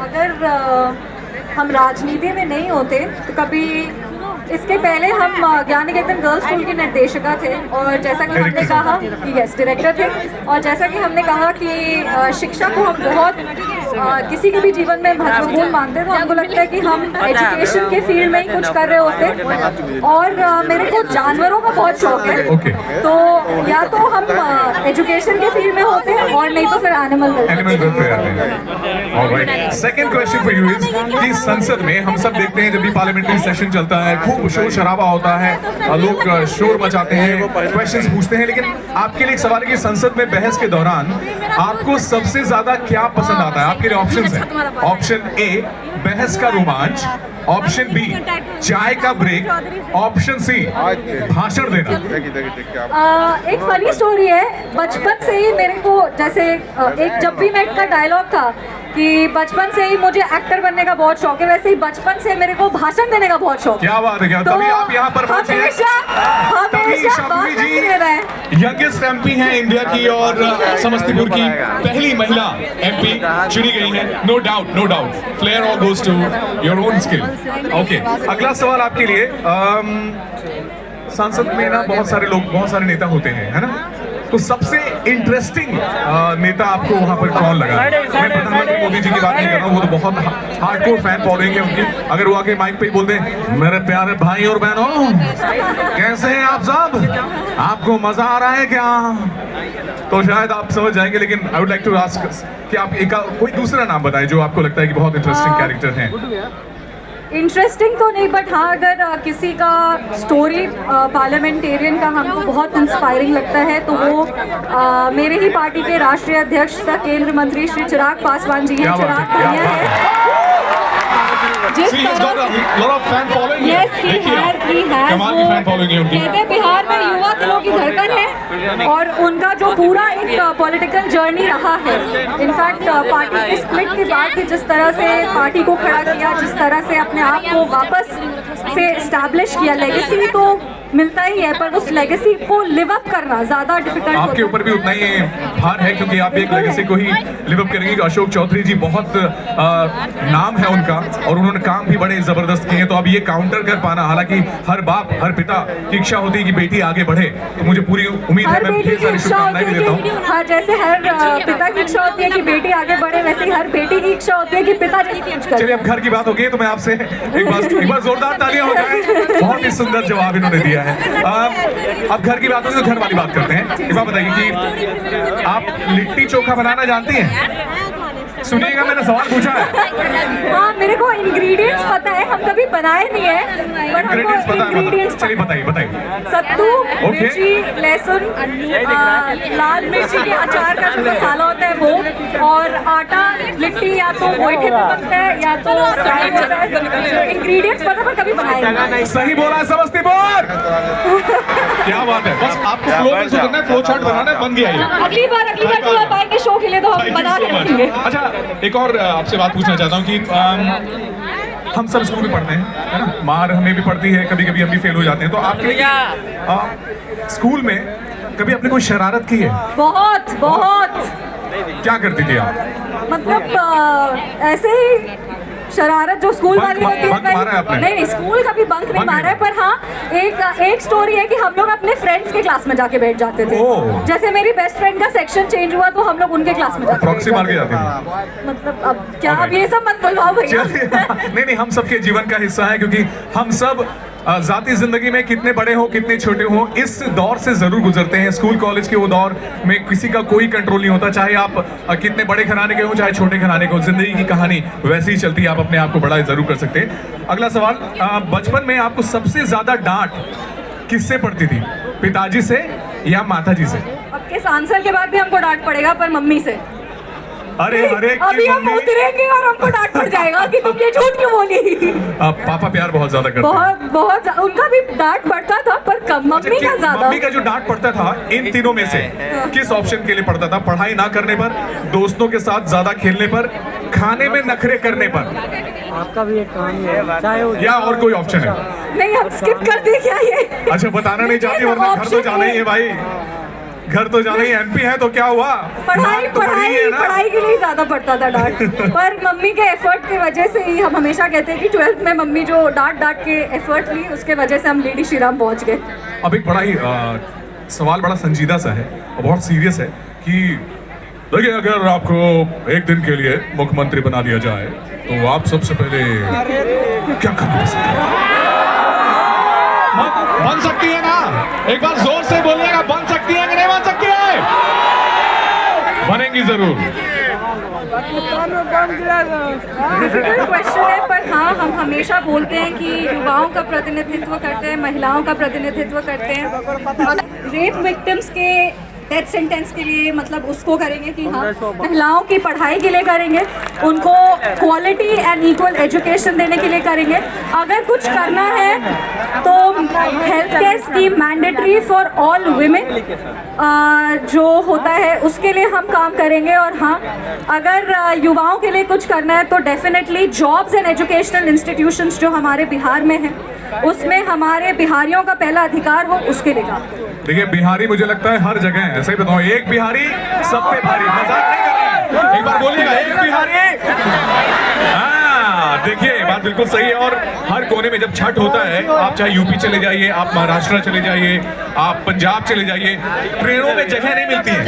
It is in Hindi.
अगर हम राजनीति में नहीं होते तो कभी इसके पहले हम ज्ञान निकेतन गर्ल्स स्कूल की निर्देशिका थे और जैसा कि हमने कहा कि यस डायरेक्टर थे और जैसा कि हमने कहा कि शिक्षा को हम बहुत किसी के भी जीवन में महत्वपूर्ण मानते हैं तो हमको लगता है कि हम एजुकेशन के फील्ड में ही कुछ कर रहे होते और मेरे को जानवरों का बहुत शौक है तो या तो हम एजुकेशन के फील्ड में होते हैं और नहीं तो फिर animal welfare. Second question for you is कि संसद में हम सब देखते हैं जब भी पार्लियामेंट्री सेशन चलता है खूब शोर शराबा होता है, लोग शोर मचाते हैं, क्वेश्चंस पूछते हैं, लेकिन आपके लिए एक सवाल है कि संसद में बहस के दौरान आपको सबसे ज्यादा क्या पसंद आता है? आपके लिए ऑप्शंस हैं। ऑप्शन ए बहस का रोमांच, ऑप्शन बी चाय का ब्रेक, ऑप्शन सी भाषण देना। एक फनी स्टोरी है, बचपन से ही मेरे को जैसे एक जब भी मेट का डायलॉग था कि बचपन से ही मुझे एक्टर बनने का बहुत शौक है, वैसे ही बचपन से मेरे को भाषण देने का बहुत शौक है। क्या बात है, क्या तो तभी आप यहाँ पर यंगेस्ट एमपी हैं इंडिया की और समस्तीपुर की पहली महिला एमपी चुनी गई है। No doubt, no doubt, flair all goes to your own skill. Okay, अगला सवाल आपके लिए। संसद में ना बहुत सारे लोग, बहुत सारे नेता होते हैं, है ना? तो सबसे इंटरेस्टिंग नेता आपको वहां पर कौन लगा? मैं प्रधानमंत्री मोदी जी की बात नहीं कर रहा हूँ, वो तो बहुत हार्डकोर फैन फॉलोइंग है उनकी। अगर वो आके माइक पे ही बोलते हैं मेरे प्यारे भाई और बहनों कैसे हैं आप सब, आपको मजा आ रहा है क्या, तो शायद आप समझ जाएंगे। लेकिन I would like to ask कि आप एक कोई दूसरा नाम बताएं जो आपको लगता है कि बहुत इंटरेस्टिंग कैरेक्टर है। इंटरेस्टिंग तो नहीं, बट हाँ अगर किसी का स्टोरी पार्लियामेंटेरियन का हमको बहुत इंस्पायरिंग लगता है तो वो मेरे ही पार्टी के राष्ट्रीय अध्यक्ष तथा केंद्र मंत्री श्री चिराग पासवान जी हैं। चिराग भैया है जिस कहते बिहार में युवा दिलों की धड़कन है और उनका जो पूरा एक पॉलिटिकल जर्नी रहा है, इनफैक्ट पार्टी के स्प्लिट के बाद भी जिस तरह से पार्टी को खड़ा किया, जिस तरह से अपने आप को वापस से एस्टैब्लिश किया, लेगेसी तो मिलता ही है पर उस लेगेसी को लिव अप करना ज्यादा डिफिकल्ट होता है। आपके ऊपर भी उतना ही भार है क्योंकि आप एक लेगेसी को ही लिव अप करेंगे। अशोक चौधरी जी बहुत नाम है उनका और उन्होंने काम भी बड़े जबरदस्त किए हैं, तो अब ये काउंटर कर पाना, हालांकि हर बाप हर पिता की इच्छा होती है कि बेटी आगे बढ़े, तो मुझे पूरी उम्मीद है, मैं ढेर सारी शुभकामनाएं भी देता हूँ। हाँ, जैसे हर पिता की इच्छा होती है कि बेटी आगे बढ़े, वैसे ही हर बेटी की इच्छा होती है कि पिता जैसी कुछ करे। चलिए अब घर की बात हो गई तो मैं आपसे एक बार जोरदार तालियां हो जाए। बहुत ही सुंदर जवाब इन्होंने दिया है। अब घर की बात होगी तो घर वाली बात करते हैं। एक बात बताइए कि आप लिट्टी चोखा बनाना जानती हैं? सुनिएगा, मैंने सवाल पूछा है। हाँ, मेरे को इंग्रेडिएंट्स पता है, हम कभी बनाए नहीं है पर हमको इंग्रेडिएंट्स चलिए बताइए। सत्तू, मिर्ची, लहसुन, लाल मिर्ची के अचार का जो मसाला होता है वो, और आटा लिट्टी या तो गोईठे पे बनता है या तो फ्राई होता है। इंग्रेडिएंट्स पता पर कभी बनाए नहीं। सही बोला समस्तीपुर। क्या बात है, बस आपको फ्लो में करना है, फ्लो चार्ट बनाना है, बन गया ये। अगली बार जब आप आएंगे शो के लिए तो हम बना लेंगे। अच्छा, एक और आपसे बात पूछना चाहता हूँ कि हम सब स्कूल में पढ़ते हैं, है ना? मार हमें भी पड़ती है, कभी कभी हम भी फेल हो जाते हैं, तो आपके स्कूल में कभी आपने कोई शरारत की है? बहुत बहुत। क्या करती थी आप? मतलब ऐसे ही शरारत जो स्कूल वाली होती है। नहीं, स्कूल कभी बंक नहीं मारा है, पर हाँ एक स्टोरी है कि हम लोग अपने फ्रेंड्स के क्लास में जाके बैठ जाते थे। जैसे मेरी बेस्ट फ्रेंड का सेक्शन चेंज हुआ तो हम लोग उनके क्लास में जाते प्रॉक्सी मार के जाते थे। मतलब अब क्या, अब ये सब मत बुलवाओ भैया। नहीं, हम सबके जीवन का हिस्सा है क्योंकि हम सब जाती जिंदगी में कितने बड़े हो कितने छोटे हो इस दौर से जरूर गुजरते हैं। स्कूल कॉलेज के वो दौर में किसी का कोई कंट्रोल नहीं होता, चाहे आप कितने बड़े घराने के हो चाहे छोटे घराने के हो, जिंदगी की कहानी वैसे ही चलती है, आप अपने आप को बड़ा जरूर कर सकते हैं। अगला सवाल, बचपन में आपको सबसे ज्यादा डांट किससे पड़ती थी, पिताजी से या माताजी से? अब के आंसर के बाद भी हमको डांट पड़ेगा, पर मम्मी से। अरे अभी हम उतरेंगे और हमको डांट पड़ जाएगा कि तुम ये झूठ क्यों बोली। पापा प्यार बहुत ज्यादा करते हैं। बहुत उनका भी डांट पड़ता था पर कम, मम्मी का ज्यादा। मम्मी का जो डांट पड़ता था इन तीनों में से किस ऑप्शन के लिए पड़ता था? पढ़ाई ना करने पर, दोस्तों के साथ ज्यादा खेलने पर, खाने में नखरे करने पर? आपका भी एक कहानी है चाहे या और कोई ऑप्शन है? नहीं, हम स्किप कर दे क्या ये? अच्छा, बताना नहीं चाहती वरना घर तो जाना ही है भाई। घर तो जाना ही, एमपी है तो क्या हुआ, पढ़ाई डांट तो पड़ी पढ़ाई है ना। पढ़ाई के लिए ज्यादा पड़ता था डांट, पर मम्मी के एफर्ट की वजह से ही हम हमेशा कहते हैं कि 12th में मम्मी जो डांट डांट के एफर्ट ली, उसके वजह से हम लेडी श्री राम पहुंच गए। अब एक बड़ा ही सवाल बड़ा संजीदा सा है और बहुत सीरियस है कि देखिए, अगर आपको एक दिन के लिए मुख्यमंत्री बना दिया जाए तो आप सबसे पहले क्या करना पसंद करेंगे? बन सकती है ना, एक बार जोर से बोलिएगा, बन सकती है कि नहीं बन सकती है? बनेंगी जरूर। डिफिकल्ट क्वेश्चन है, पर हाँ, हम हमेशा बोलते हैं कि युवाओं का प्रतिनिधित्व करते हैं, महिलाओं का प्रतिनिधित्व करते हैं। रेप विक्टिम्स के डेथ सेंटेंस के लिए मतलब उसको करेंगे कि हाँ, महिलाओं की पढ़ाई के लिए करेंगे, उनको क्वालिटी एंड इक्वल एजुकेशन देने के लिए करेंगे। अगर कुछ करना है तो health care scheme mandatory for all women जो होता है उसके लिए हम काम करेंगे। और हाँ, अगर युवाओं के लिए कुछ करना है तो definitely jobs and educational institutions जो हमारे बिहार में हैं, उसमें हमारे बिहारियों का पहला अधिकार हो, उसके लिए काम करेंगे। देखिए, बिहारी मुझे लगता है हर जगह है, ऐसे ही बताओ, एक बिहारी सब पे भारी, मजाक नहीं कर रहे हैं, एक बार बोलिएगा, एक बिहारी। हाँ, देखिए, ये बात बिल्कुल सही है। और हर कोने में जब छठ होता है, आप चाहे यूपी चले जाइए, आप महाराष्ट्र चले जाइए, आप पंजाब चले जाइए, ट्रेनों में जगह नहीं मिलती है।